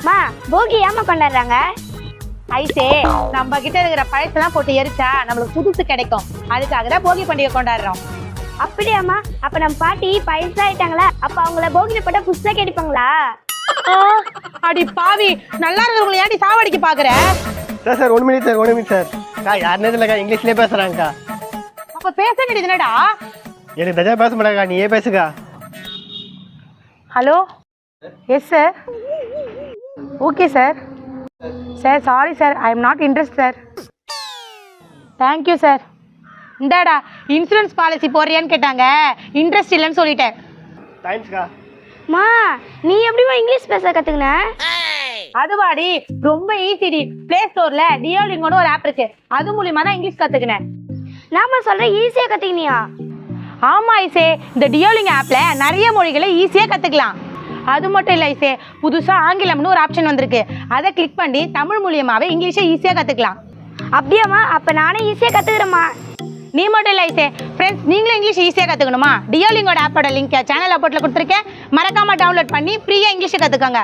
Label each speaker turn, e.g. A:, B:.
A: மா போகி ஏமா கொண்டாடுறாங்க?
B: ஐசே நம்ம கிட்ட இருக்கிற பழசெல்லாம் போட்டு எரிச்சா நம்மளுக்கு புதுசு கிடைக்கும். அதுக்காக தான் போகி பண்டிகை கொண்டாடுறோம்.
A: அப்படியாம்மா? அப்ப நம்ம பாட்டி பழசாயிட்டாங்களா? அப்ப அவங்கள போகில போட்டா புதுசா கிடைப்பாங்களா?
B: அடி பாவி, நல்லா இருக்கிறவங்களை ஏன்டி சாவடிக்க பாக்குற?
C: Sir 1 minute sir 1 minute sir. யாருனே இல்லக்கா, இங்கிலீஷ்லயே பேசுறாங்கக்கா.
B: அப்ப பேச வேண்டியது என்னடா?
C: எனக்கு தஜா பேச மாட்டாக்கா, நீயே பேசுக்கா.
B: Hello, yes sir. Okay sir. Sir sorry sir, I am not interest sir. Thank you sir. இந்தாடா இன்சூரன்ஸ் பாலிசி போடுறியான்னு கேட்டாங்க, இன்ட்ரெஸ்ட் இல்லைன்னு சொல்லிட்டேன்.
C: தேங்க்ஸ்க்கா.
A: மா நீ எப்படிமா இங்கிலீஷ் பேச கத்துக்கின?
B: அதுவாடி ரொம்ப ஈஸிடி. பிளே ஸ்டோர்ல டியோலிங்கோன்னு ஒரு ஆப் இருக்கு, அது மூலியமா தான் இங்கிலீஷ் கத்துக்கினேன்.
A: நாம சொல்ற ஈஸியா கத்துக்கினியா?
B: ஆமா ஐசே, இந்த டியோலிங் ஆப்ல நிறைய மொழிகளை ஈஸியா கத்துக்கலாம். அது மட்டும் இல்லை ஐசே, புதுசா ஆங்கிலம்னு ஒரு ஆப்ஷன் வந்திருக்கு, அதை கிளிக் பண்ணி தமிழ் மூலியமாவே இங்கிலீஷை ஈஸியா கத்துக்கலாம்.
A: அப்படியாம்மா? அப்ப நானே ஈஸியா கத்துக்கிறேம்மா.
B: நீ மட்டும் இல்லை ஐசே, ஃப்ரெண்ட்ஸ் நீங்களும் இங்கிலீஷ் ஈஸியா கத்துக்கணுமா? டியோலிங்கோட ஆப்போட லிங்க் சேனல் அப்போட்ல கொடுத்துருக்கேன், மறக்காம டவுன்லோட் பண்ணி ஃப்ரீயா இங்கிலீஷை கத்துக்கோங்க.